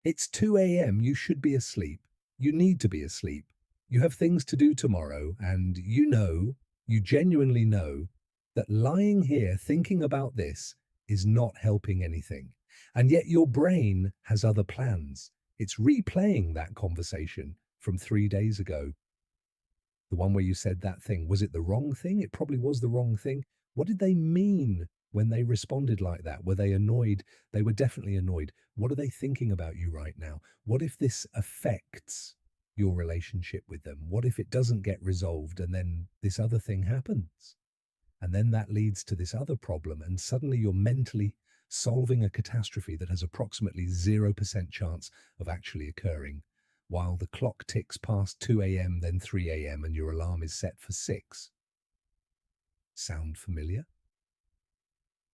It's 2 a.m. You should be asleep. You need to be asleep. You have things to do tomorrow, and you genuinely know, that lying here thinking about this is not helping anything. And yet your brain has other plans. It's replaying that conversation from 3 days ago. The one where you said that thing. Was it the wrong thing? It probably was the wrong thing. What did they mean when they responded like that? Were they annoyed? They were definitely annoyed. What are they thinking about you right now? What if this affects your relationship with them? What if it doesn't get resolved and then this other thing happens? And then that leads to this other problem, and suddenly you're mentally solving a catastrophe that has approximately 0% chance of actually occurring, while the clock ticks past 2 a.m., then 3 a.m., and your alarm is set for 6. Sound familiar?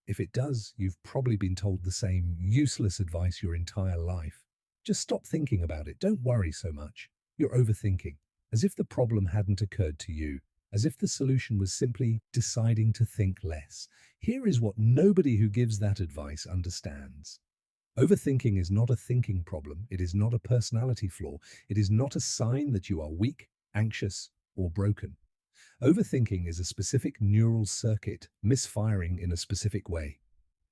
If it does, you've probably been told the same useless advice your entire life. Just stop thinking about it. Don't worry so much. You're overthinking, as if the problem hadn't occurred to you, as if the solution was simply deciding to think less. Here is what nobody who gives that advice understands. Overthinking is not a thinking problem. It is not a personality flaw. It is not a sign that you are weak, anxious, or broken. Overthinking is a specific neural circuit misfiring in a specific way.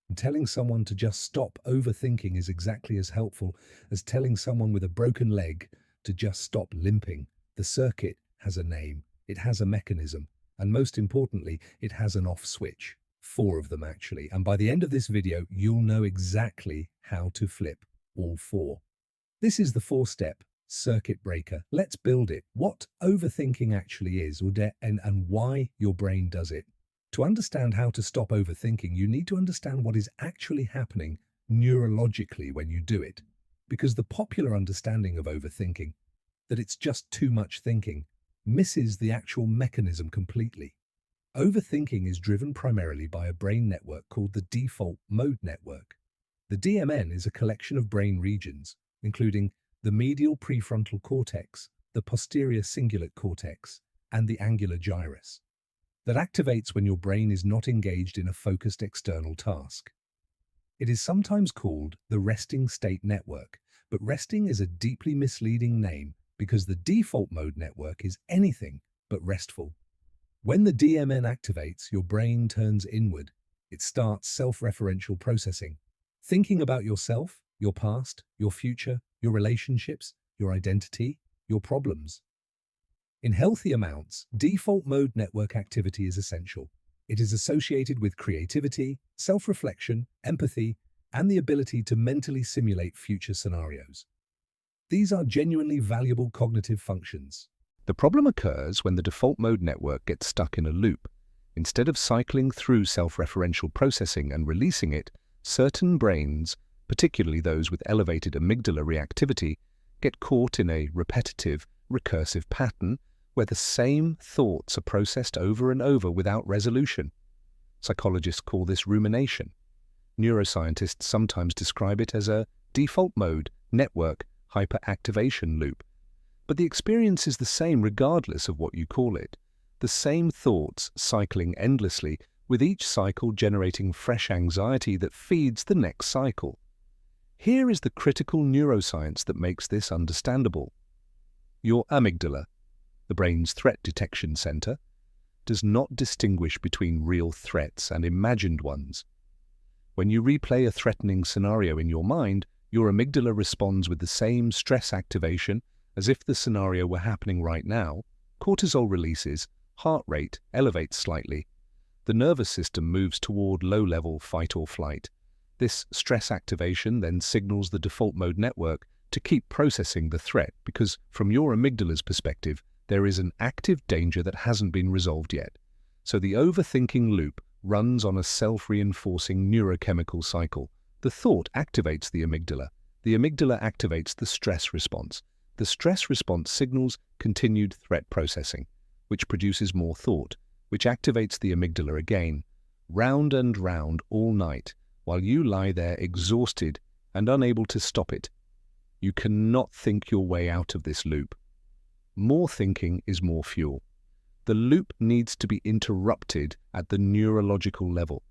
And telling someone to just stop overthinking is exactly as helpful as telling someone with a broken leg to just stop limping. The circuit has a name, it has a mechanism, and most importantly, it has an off switch. 4 of them actually, and by the end of this video, you'll know exactly how to flip all 4. This is the 4-step circuit breaker. Let's build it. What overthinking actually is, and why your brain does it. To understand how to stop overthinking, you need to understand what is actually happening neurologically when you do it. Because the popular understanding of overthinking, that it's just too much thinking, misses the actual mechanism completely. Overthinking is driven primarily by a brain network called the default mode network. The DMN is a collection of brain regions, including the medial prefrontal cortex, the posterior cingulate cortex, and the angular gyrus, that activates when your brain is not engaged in a focused external task. It is sometimes called the resting state network, but resting is a deeply misleading name because the default mode network is anything but restful. When the DMN activates, your brain turns inward. It starts self-referential processing, thinking about yourself, your past, your future, your relationships, your identity, your problems. In healthy amounts, default mode network activity is essential. It is associated with creativity, self-reflection, empathy, and the ability to mentally simulate future scenarios. These are genuinely valuable cognitive functions. The problem occurs when the default mode network gets stuck in a loop. Instead of cycling through self-referential processing and releasing it, certain brains, particularly those with elevated amygdala reactivity, get caught in a repetitive, recursive pattern where the same thoughts are processed over and over without resolution. Psychologists call this rumination. Neuroscientists sometimes describe it as a default mode network hyperactivation loop. But the experience is the same regardless of what you call it. The same thoughts cycling endlessly, with each cycle generating fresh anxiety that feeds the next cycle. Here is the critical neuroscience that makes this understandable. Your amygdala, the brain's threat detection center, does not distinguish between real threats and imagined ones. When you replay a threatening scenario in your mind, your amygdala responds with the same stress activation as if the scenario were happening right now. Cortisol releases, heart rate elevates slightly. The nervous system moves toward low-level fight or flight. This stress activation then signals the default mode network to keep processing the threat because, from your amygdala's perspective, there is an active danger that hasn't been resolved yet. So the overthinking loop runs on a self-reinforcing neurochemical cycle. The thought activates the amygdala. The amygdala activates the stress response. The stress response signals continued threat processing, which produces more thought, which activates the amygdala again, round and round all night, while you lie there exhausted and unable to stop it. You cannot think your way out of this loop. More thinking is more fuel. The loop needs to be interrupted at the neurological level.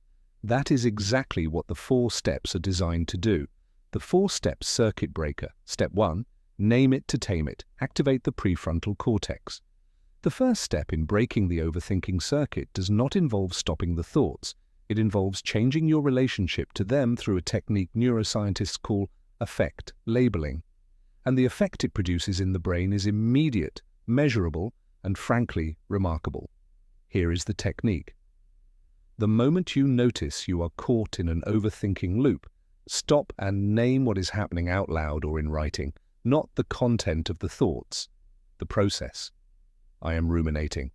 That is exactly what the 4 steps are designed to do. The four-step circuit breaker. Step 1. Name it to tame it. Activate the prefrontal cortex. The first step in breaking the overthinking circuit does not involve stopping the thoughts. It involves changing your relationship to them through a technique neuroscientists call affect labeling. And the effect it produces in the brain is immediate, measurable, and frankly remarkable. Here is the technique. The moment you notice you are caught in an overthinking loop, stop and name what is happening out loud or in writing, not the content of the thoughts, the process. I am ruminating.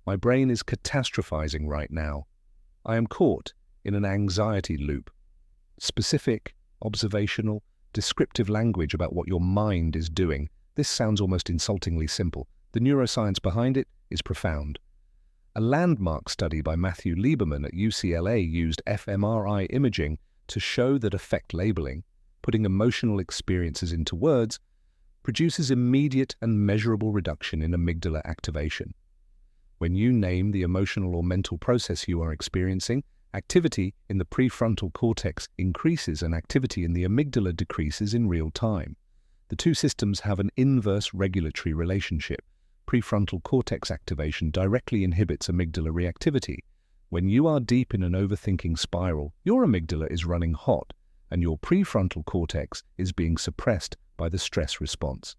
My brain is catastrophizing right now. I am caught in an anxiety loop. Specific, observational, descriptive language about what your mind is doing. This sounds almost insultingly simple. The neuroscience behind it is profound. A landmark study by Matthew Lieberman at UCLA used fMRI imaging to show that affect labeling, putting emotional experiences into words, produces immediate and measurable reduction in amygdala activation. When you name the emotional or mental process you are experiencing, activity in the prefrontal cortex increases and activity in the amygdala decreases in real time. The two systems have an inverse regulatory relationship. Prefrontal cortex activation directly inhibits amygdala reactivity. When you are deep in an overthinking spiral, your amygdala is running hot and your prefrontal cortex is being suppressed by the stress response.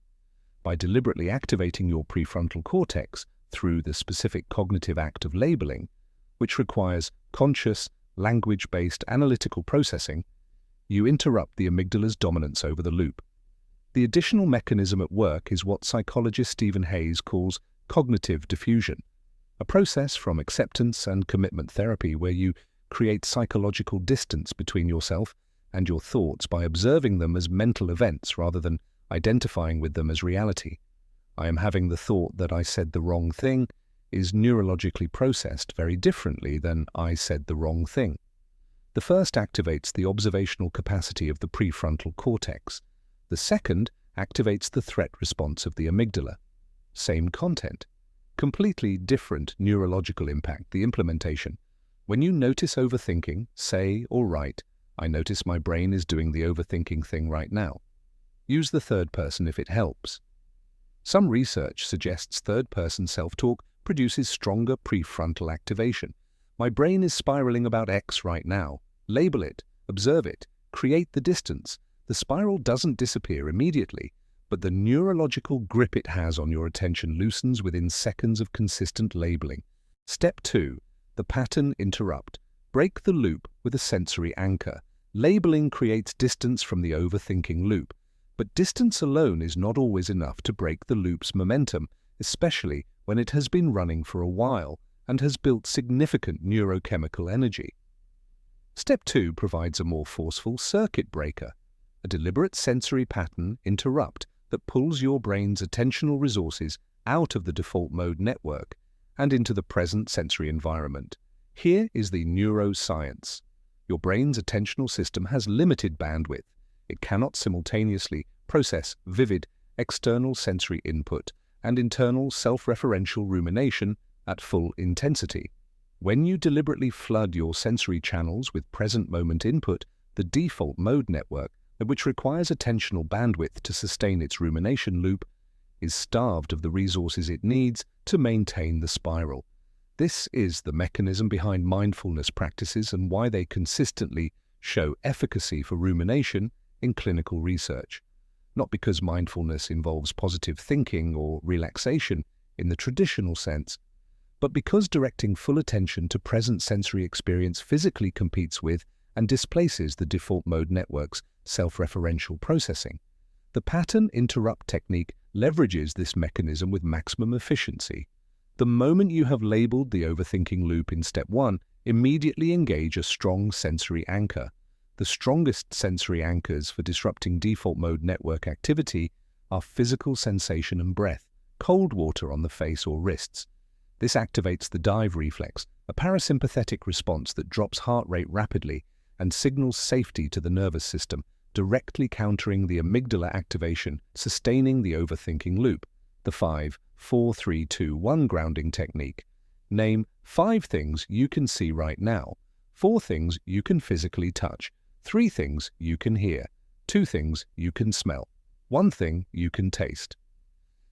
By deliberately activating your prefrontal cortex through the specific cognitive act of labeling, which requires conscious, language-based analytical processing, you interrupt the amygdala's dominance over the loop. The additional mechanism at work is what psychologist Stephen Hayes calls cognitive diffusion, a process from acceptance and commitment therapy where you create psychological distance between yourself and your thoughts by observing them as mental events rather than identifying with them as reality. I am having the thought that I said the wrong thing is neurologically processed very differently than I said the wrong thing. The first activates the observational capacity of the prefrontal cortex. The second activates the threat response of the amygdala. Same content. Completely different neurological impact, the implementation. When you notice overthinking, say or write, I notice my brain is doing the overthinking thing right now. Use the third person if it helps. Some research suggests third-person self-talk produces stronger prefrontal activation. My brain is spiraling about X right now. Label it, observe it, create the distance. The spiral doesn't disappear immediately, but the neurological grip it has on your attention loosens within seconds of consistent labeling. Step 2. The pattern interrupt. Break the loop with a sensory anchor. Labeling creates distance from the overthinking loop. But distance alone is not always enough to break the loop's momentum, especially when it has been running for a while and has built significant neurochemical energy. Step 2 provides a more forceful circuit breaker, a deliberate sensory pattern interrupt that pulls your brain's attentional resources out of the default mode network and into the present sensory environment. Here is the neuroscience. Your brain's attentional system has limited bandwidth. It cannot simultaneously process vivid external sensory input and internal self-referential rumination at full intensity. When you deliberately flood your sensory channels with present moment input, the default mode network, which requires attentional bandwidth to sustain its rumination loop, is starved of the resources it needs to maintain the spiral. This is the mechanism behind mindfulness practices and why they consistently show efficacy for rumination in clinical research. Not because mindfulness involves positive thinking or relaxation in the traditional sense, but because directing full attention to present sensory experience physically competes with and displaces the default mode network's self-referential processing. The pattern interrupt technique leverages this mechanism with maximum efficiency. The moment you have labeled the overthinking loop in step 1, immediately engage a strong sensory anchor. The strongest sensory anchors for disrupting default mode network activity are physical sensation and breath, cold water on the face or wrists. This activates the dive reflex, a parasympathetic response that drops heart rate rapidly and signals safety to the nervous system, directly countering the amygdala activation, sustaining the overthinking loop. The 5-4-3-2-1 grounding technique. Name 5 things you can see right now, 4 things you can physically touch, 3 things you can hear, 2 things you can smell, 1 thing you can taste.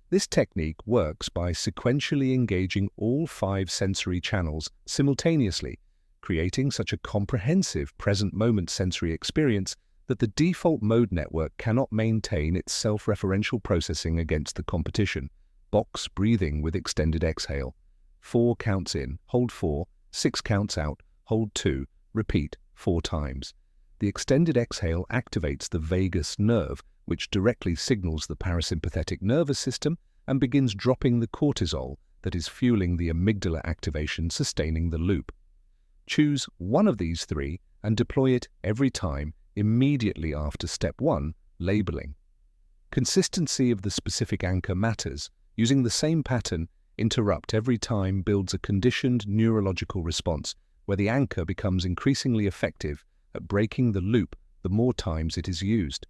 This technique works by sequentially engaging all 5 sensory channels simultaneously, creating such a comprehensive present-moment sensory experience that the default mode network cannot maintain its self-referential processing against the competition. Box breathing with extended exhale. 4 counts in, hold 4, 6 counts out, hold 2, repeat 4 times. The extended exhale activates the vagus nerve, which directly signals the parasympathetic nervous system and begins dropping the cortisol that is fueling the amygdala activation, sustaining the loop. Choose one of these 3 and deploy it every time immediately after step 1, labeling. Consistency of the specific anchor matters. Using the same pattern, interrupt every time builds a conditioned neurological response where the anchor becomes increasingly effective at breaking the loop the more times it is used.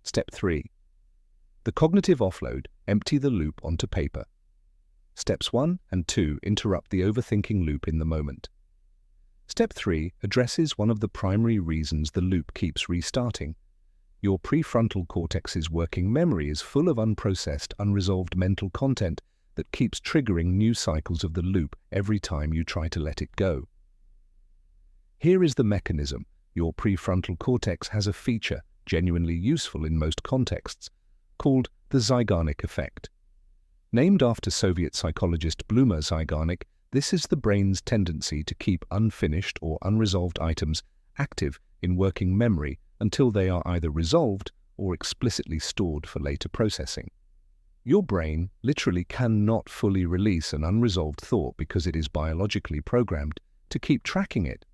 Step 3. The cognitive offload, empty the loop onto paper. Steps 1 and 2 interrupt the overthinking loop in the moment. Step 3 addresses one of the primary reasons the loop keeps restarting. Your prefrontal cortex's working memory is full of unprocessed, unresolved mental content that keeps triggering new cycles of the loop every time you try to let it go. Here is the mechanism. Your prefrontal cortex has a feature, genuinely useful in most contexts, called the Zeigarnik effect. Named after Soviet psychologist Bluma Zeigarnik, this is the brain's tendency to keep unfinished or unresolved items active in working memory until they are either resolved or explicitly stored for later processing. Your brain literally cannot fully release an unresolved thought because it is biologically programmed to keep tracking it.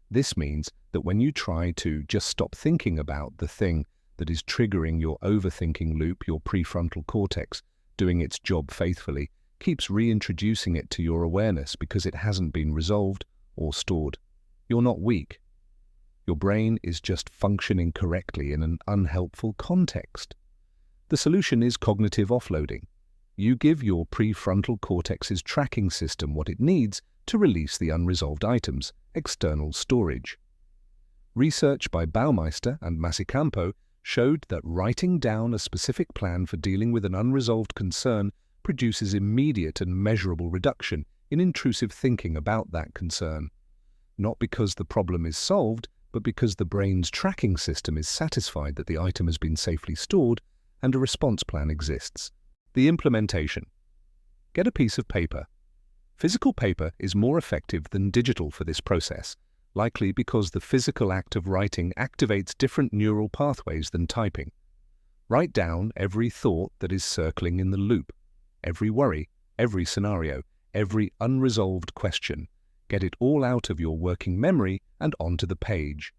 This means that when you try to just stop thinking about the thing that is triggering your overthinking loop, your prefrontal cortex, doing its job faithfully, keeps reintroducing it to your awareness because it hasn't been resolved or stored. You're not weak. Your brain is just functioning correctly in an unhelpful context. The solution is cognitive offloading. You give your prefrontal cortex's tracking system what it needs to release the unresolved items, external storage. Research by Baumeister and Masicampo showed that writing down a specific plan for dealing with an unresolved concern produces immediate and measurable reduction in intrusive thinking about that concern. Not because the problem is solved, but because the brain's tracking system is satisfied that the item has been safely stored and a response plan exists. The implementation. Get a piece of paper. Physical paper is more effective than digital for this process, likely because the physical act of writing activates different neural pathways than typing. Write down every thought that is circling in the loop, every worry, every scenario, every unresolved question. Get it all out of your working memory and onto the page.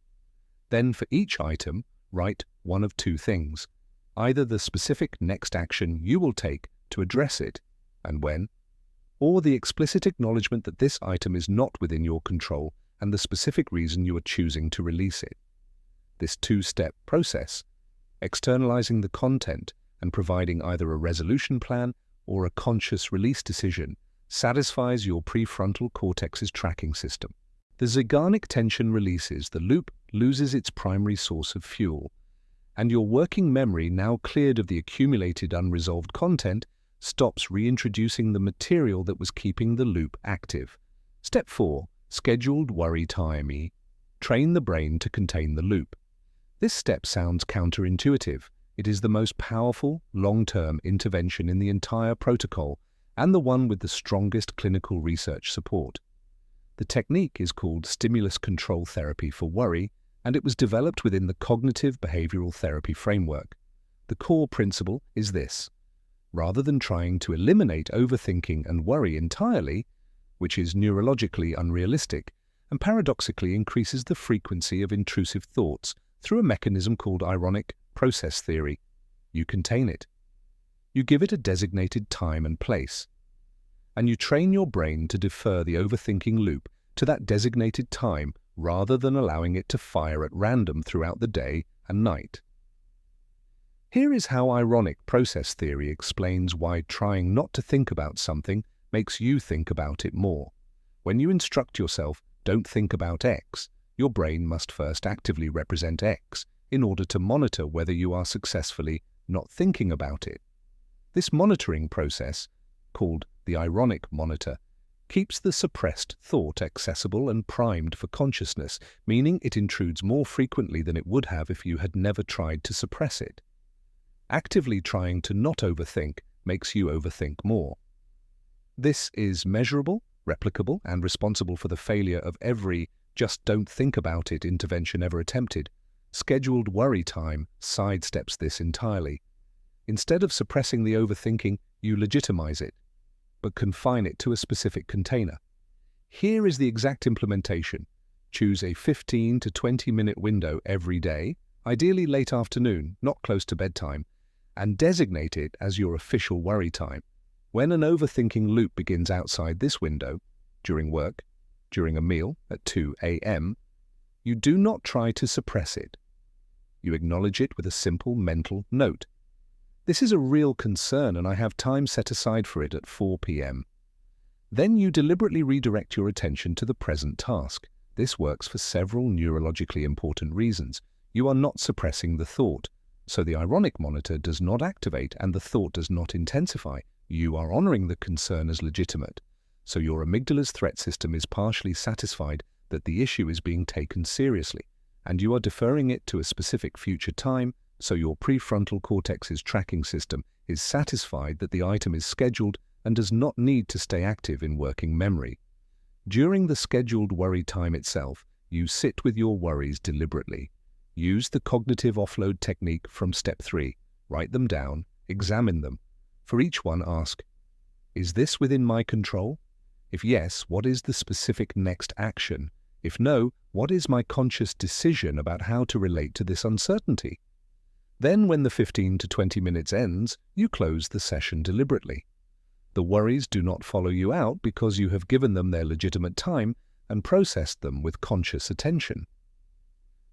Then for each item, write one of 2 things. Either the specific next action you will take to address it, and when, or the explicit acknowledgement that this item is not within your control and the specific reason you are choosing to release it. This 2-step process, externalizing the content and providing either a resolution plan or a conscious release decision, satisfies your prefrontal cortex's tracking system. The Zeigarnik tension releases, the loop loses its primary source of fuel, and your working memory, now cleared of the accumulated unresolved content, stops reintroducing the material that was keeping the loop active. Step 4. Scheduled worry time. Train the brain to contain the loop. This step sounds counterintuitive. It is the most powerful, long-term intervention in the entire protocol and the one with the strongest clinical research support. The technique is called stimulus control therapy for worry, and it was developed within the cognitive behavioral therapy framework. The core principle is this: rather than trying to eliminate overthinking and worry entirely, which is neurologically unrealistic and paradoxically increases the frequency of intrusive thoughts through a mechanism called ironic process theory, you contain it. You give it a designated time and place, and you train your brain to defer the overthinking loop to that designated time rather than allowing it to fire at random throughout the day and night. Here is how ironic process theory explains why trying not to think about something makes you think about it more. When you instruct yourself, don't think about X, your brain must first actively represent X in order to monitor whether you are successfully not thinking about it. This monitoring process, called the ironic monitor, keeps the suppressed thought accessible and primed for consciousness, meaning it intrudes more frequently than it would have if you had never tried to suppress it. Actively trying to not overthink makes you overthink more. This is measurable, replicable, and responsible for the failure of every just don't think about it intervention ever attempted. Scheduled worry time sidesteps this entirely. Instead of suppressing the overthinking, you legitimize it, but confine it to a specific container. Here is the exact implementation. Choose a 15 to 20-minute window every day, ideally late afternoon, not close to bedtime, and designate it as your official worry time. When an overthinking loop begins outside this window, during work, during a meal at 2 a.m., you do not try to suppress it. You acknowledge it with a simple mental note. This is a real concern and I have time set aside for it at 4 p.m. Then you deliberately redirect your attention to the present task. This works for several neurologically important reasons. You are not suppressing the thought, so the ironic monitor does not activate and the thought does not intensify. You are honoring the concern as legitimate, so your amygdala's threat system is partially satisfied that the issue is being taken seriously, and you are deferring it to a specific future time, so your prefrontal cortex's tracking system is satisfied that the item is scheduled and does not need to stay active in working memory. During the scheduled worry time itself, you sit with your worries deliberately. Use the cognitive offload technique from step 3. Write them down, examine them. For each one, ask, is this within my control? If yes, what is the specific next action? If no, what is my conscious decision about how to relate to this uncertainty? Then, when the 15 to 20 minutes ends, you close the session deliberately. The worries do not follow you out because you have given them their legitimate time and processed them with conscious attention.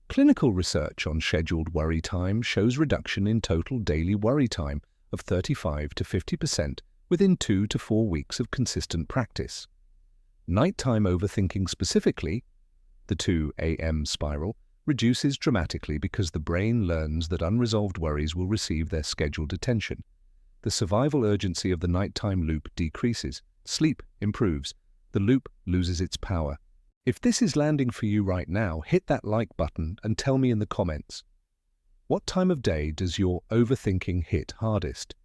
Clinical research on scheduled worry time shows reduction in total daily worry time of 35 to 50% within 2 to 4 weeks of consistent practice. Nighttime overthinking specifically, the 2 a.m. spiral, reduces dramatically because the brain learns that unresolved worries will receive their scheduled attention. The survival urgency of the nighttime loop decreases, sleep improves, the loop loses its power. If this is landing for you right now, hit that like button and tell me in the comments. What time of day does your overthinking hit hardest?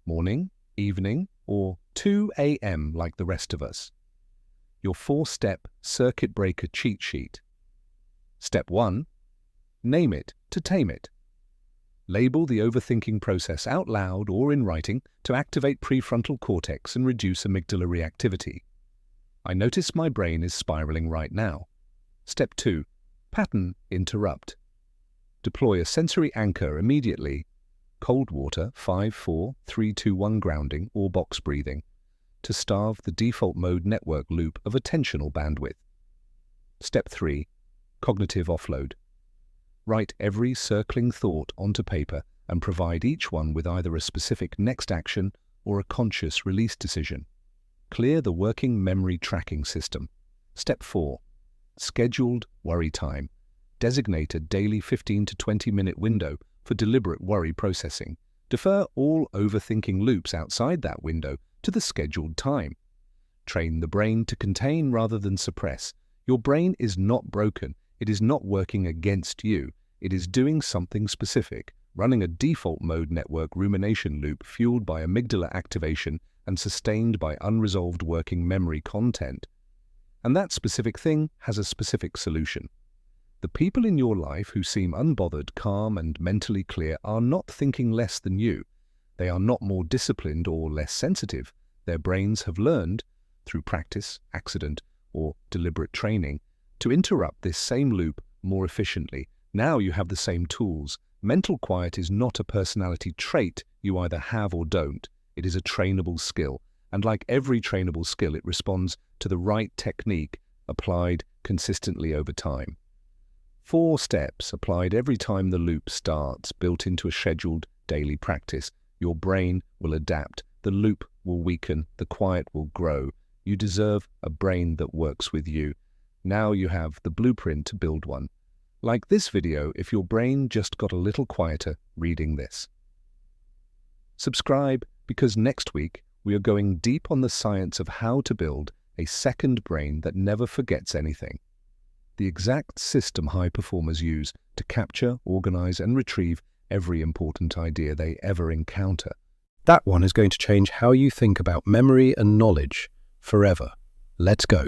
Morning, evening, or 2 a.m. like the rest of us? Your 4-step circuit breaker cheat sheet. Step 1. Name it to tame it. Label the overthinking process out loud or in writing to activate prefrontal cortex and reduce amygdala reactivity. I notice my brain is spiraling right now. Step 2. Pattern interrupt. Deploy a sensory anchor immediately. Cold water, 5-4-3-2-1 grounding or box breathing, to starve the default mode network loop of attentional bandwidth. Step 3. Cognitive offload. Write every circling thought onto paper and provide each one with either a specific next action or a conscious release decision. Clear the working memory tracking system. Step 4. Scheduled worry time. Designate a daily 15 to 20-minute window for deliberate worry processing. Defer all overthinking loops outside that window to the scheduled time. Train the brain to contain rather than suppress. Your brain is not broken. It is not working against you. It is doing something specific, running a default mode network rumination loop fueled by amygdala activation and sustained by unresolved working memory content. And that specific thing has a specific solution. The people in your life who seem unbothered, calm, and mentally clear are not thinking less than you. They are not more disciplined or less sensitive. Their brains have learned, through practice, accident, or deliberate training, to interrupt this same loop more efficiently. Now you have the same tools. Mental quiet is not a personality trait you either have or don't. It is a trainable skill, and like every trainable skill, it responds to the right technique applied consistently over time. 4 steps applied every time the loop starts, built into a scheduled daily practice. Your brain will adapt, the loop will weaken, the quiet will grow. You deserve a brain that works with you. Now you have the blueprint to build one. Like this video if your brain just got a little quieter reading this. Subscribe because next week we are going deep on the science of how to build a second brain that never forgets anything. The exact system high performers use to capture, organize, and retrieve every important idea they ever encounter. That one is going to change how you think about memory and knowledge forever. Let's go.